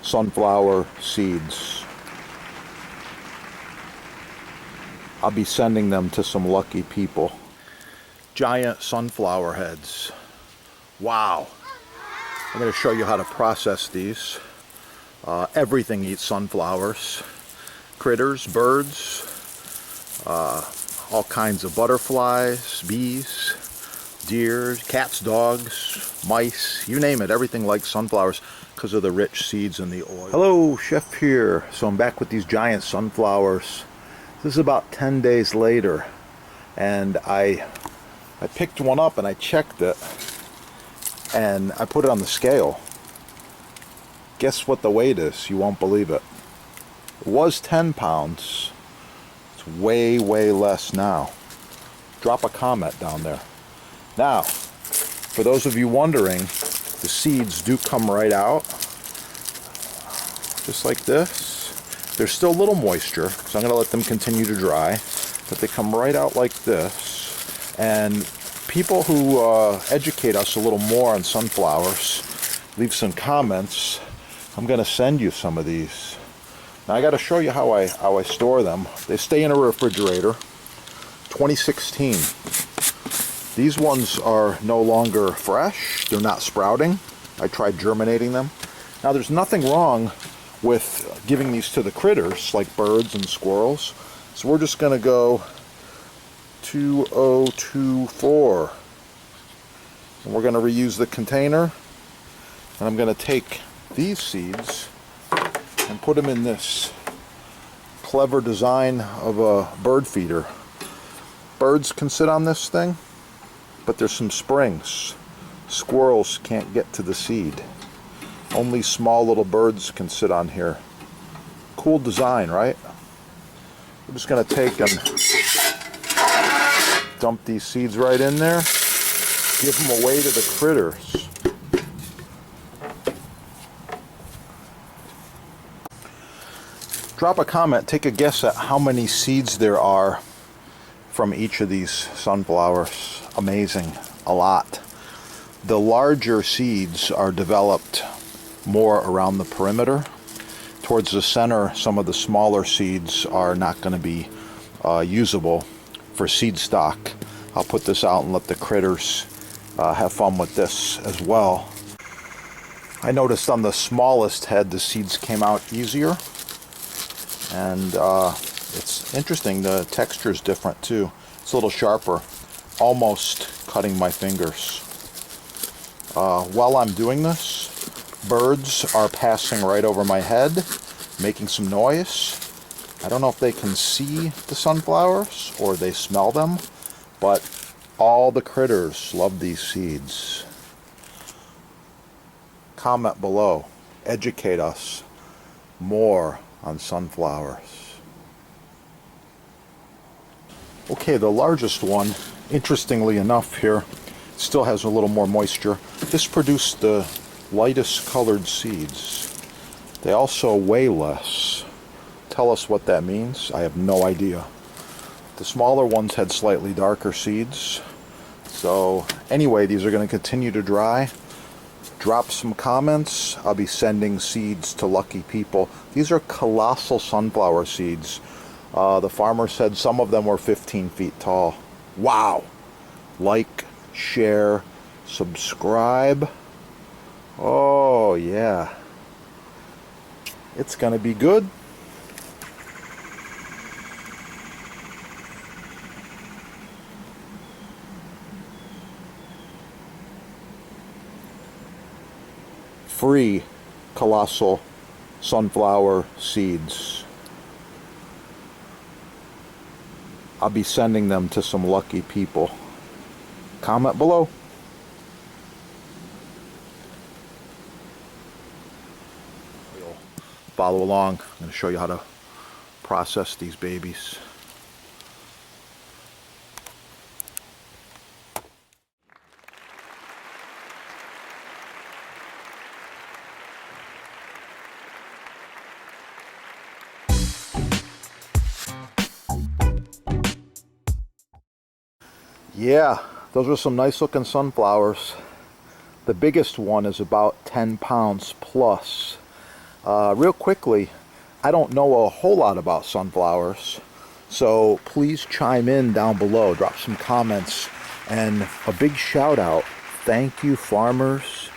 sunflower seeds. I'll be sending them to some lucky people. Giant sunflower heads. Wow. I'm going to show you how to process these. Everything eats sunflowers. Critters, birds, all kinds of butterflies, bees, deer, cats, dogs, mice, you name it. Everything likes sunflowers because of the rich seeds and the oil. Hello, Chef here. So I'm back with these giant sunflowers. This is about 10 days later, and I picked one up and I checked it, and I put it on the scale. Guess what the weight is? You won't believe it. It was 10 pounds. It's way, way less now. Drop a comment down there. Now, for those of you wondering, the seeds do come right out, just like this. There's still a little moisture, so I'm going to let them continue to dry, but they come right out like this. And people who educate us a little more on sunflowers, leave some comments. I'm going to send you some of these. Now I got to show you how I store them. They stay in a refrigerator. 2016. These ones are no longer fresh. They're not sprouting. I tried germinating them. Now there's nothing wrong with giving these to the critters like birds and squirrels. So we're just going to go 2024. And we're going to reuse the container. And I'm going to take these seeds and put them in this clever design of a bird feeder. Birds can sit on this thing, but there's some springs. Squirrels can't get to the seed. Only small little birds can sit on here. Cool design, right? We're just going to take and dump these seeds right in there. Give them away to the critters. Drop a comment, take a guess at how many seeds there are from each of these sunflowers. Amazing, a lot. The larger seeds are developed more around the perimeter. Towards the center, some of the smaller seeds are not going to be usable for seed stock. I'll put this out and let the critters have fun with this as well. I noticed on the smallest head the seeds came out easier, and it's interesting, the texture is different too. It's a little sharper, almost cutting my fingers. While I'm doing this, birds are passing right over my head, making some noise. I don't know if they can see the sunflowers or they smell them, but all the critters love these seeds. Comment below. Educate us more on sunflowers. Okay, the largest one, interestingly enough here, still has a little more moisture. This produced the lightest colored seeds. They also weigh less. Tell us what that means. I have no idea. The smaller ones had slightly darker seeds. So anyway, these are going to continue to dry. Drop some comments. I'll be sending seeds to lucky people. These are colossal sunflower seeds. The farmer said some of them were 15 feet tall. Wow! Like, share, subscribe. Oh yeah, it's gonna be good. Free colossal sunflower seeds. I'll be sending them to some lucky people. Comment below. Follow along. I'm going to show you how to process these babies. Yeah, those are some nice looking sunflowers. The biggest one is about 10 pounds plus. Real quickly, I don't know a whole lot about sunflowers, so please chime in down below, drop some comments, and a big shout out. Thank you, farmers,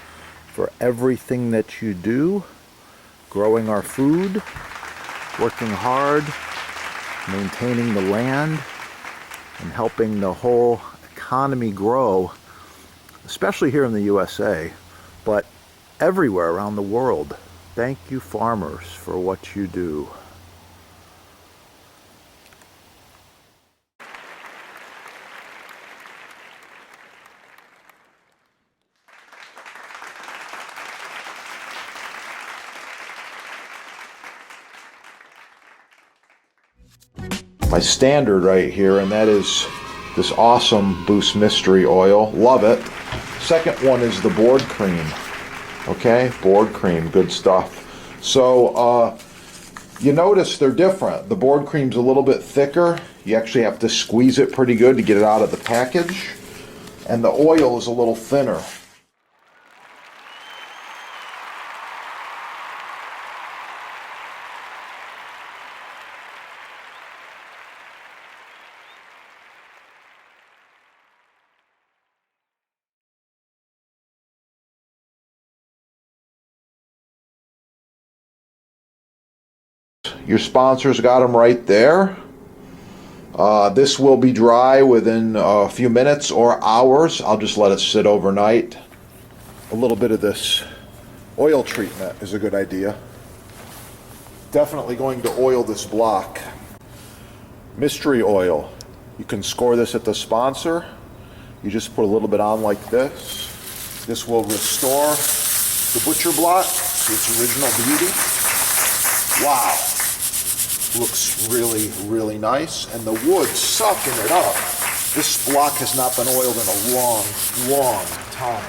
for everything that you do, growing our food, working hard, maintaining the land, and helping the whole economy grow, especially here in the USA, but everywhere around the world. Thank you, farmers, for what you do. My standard right here, and that is this awesome Boost Mystery Oil. Love it. Second one is the board cream. Okay, board cream, good stuff. So you notice they're different. The board cream's a little bit thicker. You actually have to squeeze it pretty good to get it out of the package. And the oil is a little thinner. Your sponsor's got them right there. This will be dry within a few minutes or hours. I'll just let it sit overnight. A little bit of this oil treatment is a good idea. Definitely going to oil this block. Mystery oil. You can score this at the sponsor. You just put a little bit on like this. This will restore the butcher block to its original beauty. Wow. Looks really, really nice. And the wood sucking it up. This block has not been oiled in a long, long time.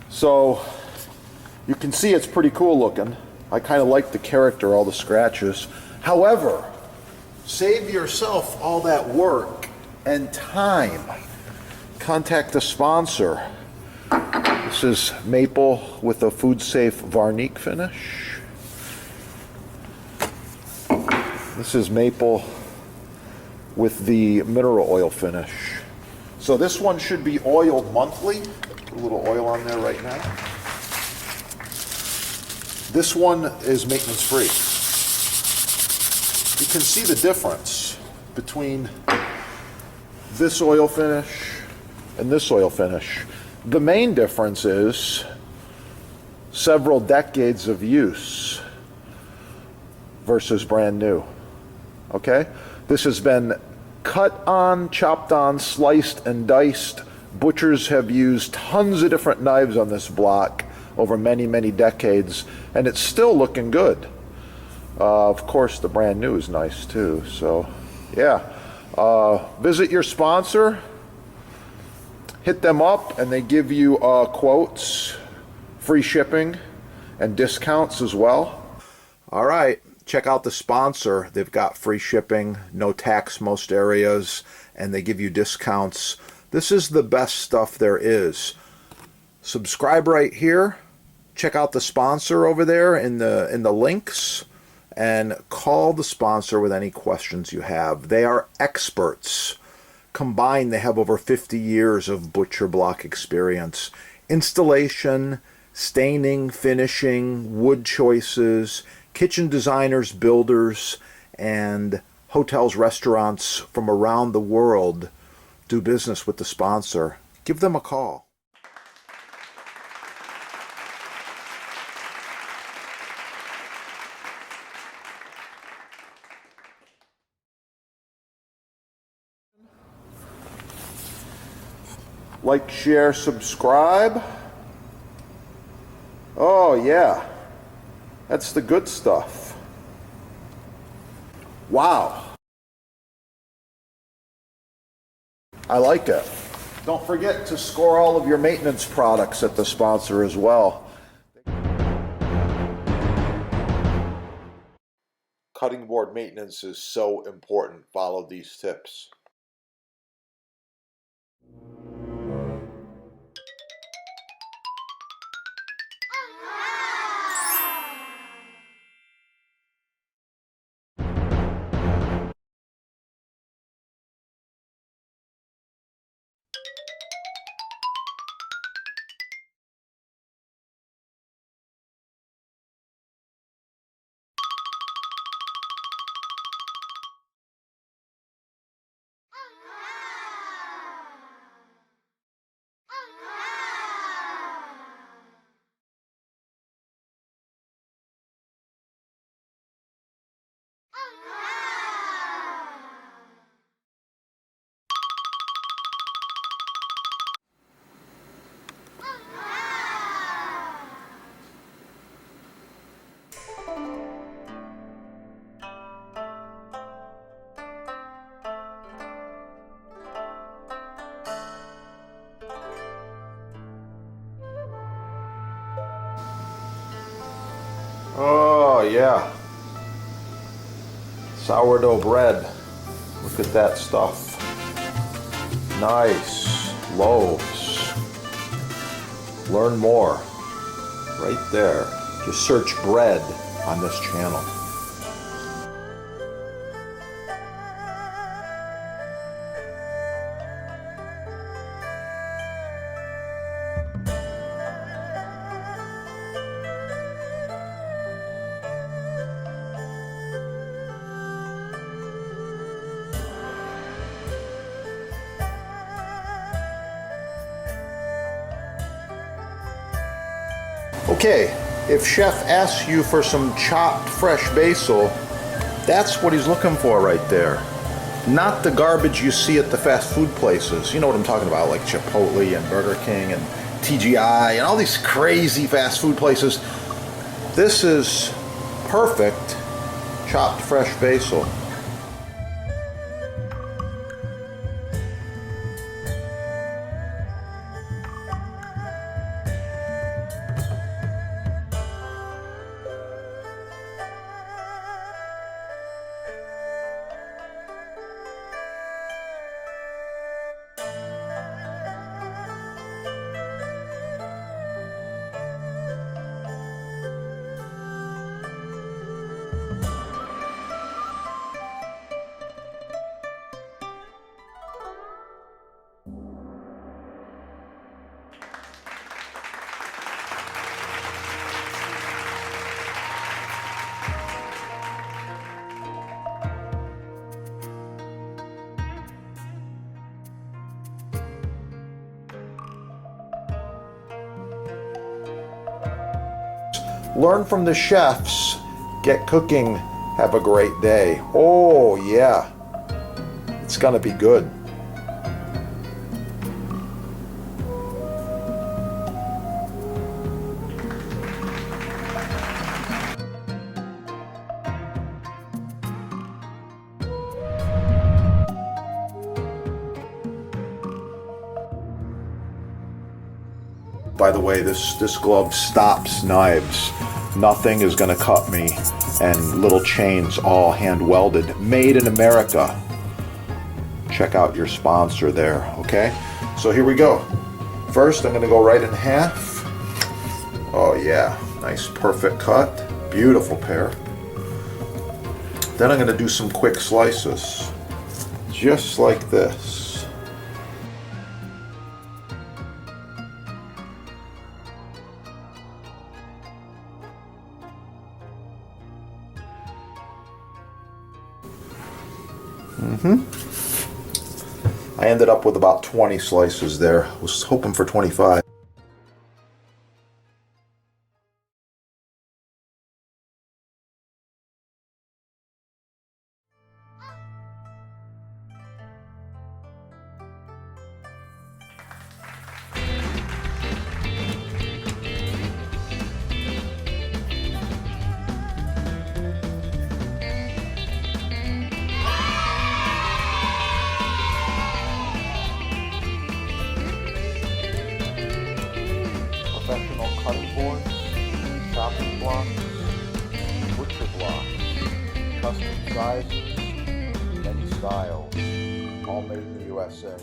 So you can see it's pretty cool looking. I kind of like the character, all the scratches. However, save yourself all that work and time. Contact the sponsor. This is maple with a food safe Varnique finish. This is maple with the mineral oil finish. So this one should be oiled monthly. Put a little oil on there right now. This one is maintenance free. You can see the difference between this oil finish and this oil finish. The main difference is several decades of use versus brand new. Okay? This has been cut on, chopped on, sliced and diced. Butchers have used tons of different knives on this block over many, many decades, and it's still looking good. Of course, the brand new is nice too. So, yeah. Visit your sponsor. Hit them up and they give you quotes, free shipping, and discounts as well. All right, check out the sponsor. They've got free shipping, no tax most areas, and they give you discounts. This is the best stuff there is. Subscribe right here. Check out the sponsor over there in the links, and call the sponsor with any questions you have. They are experts. Combined, they have over 50 years of butcher block experience. Installation, staining, finishing, wood choices, kitchen designers, builders, and hotels, restaurants from around the world do business with the sponsor. Give them a call. Like, share, subscribe. Oh yeah, that's the good stuff. Wow. I like it. Don't forget to score all of your maintenance products at the sponsor as well. Cutting board maintenance is so important. Follow these tips. Oh yeah, sourdough bread. Look at that stuff. Nice loaves. Learn more right there. Just search bread on this channel. Okay, if Chef asks you for some chopped fresh basil, that's what he's looking for right there. Not the garbage you see at the fast food places. You know what I'm talking about, like Chipotle and Burger King and TGI and all these crazy fast food places. This is perfect chopped fresh basil. Learn from the chefs. Get cooking. Have a great day. Oh yeah, it's gonna be good. By the way, this glove stops knives. Nothing is going to cut me. And little chains, all hand welded. Made in America. Check out your sponsor there, okay? So here we go. First, I'm going to go right in half. Oh yeah, nice perfect cut. Beautiful pear. Then I'm going to do some quick slices. Just like this. I ended up with about 20 slices there. Was hoping for 25. Professional cutting boards, chopping blocks, butcher blocks, custom sizes, many styles, all made in the USA.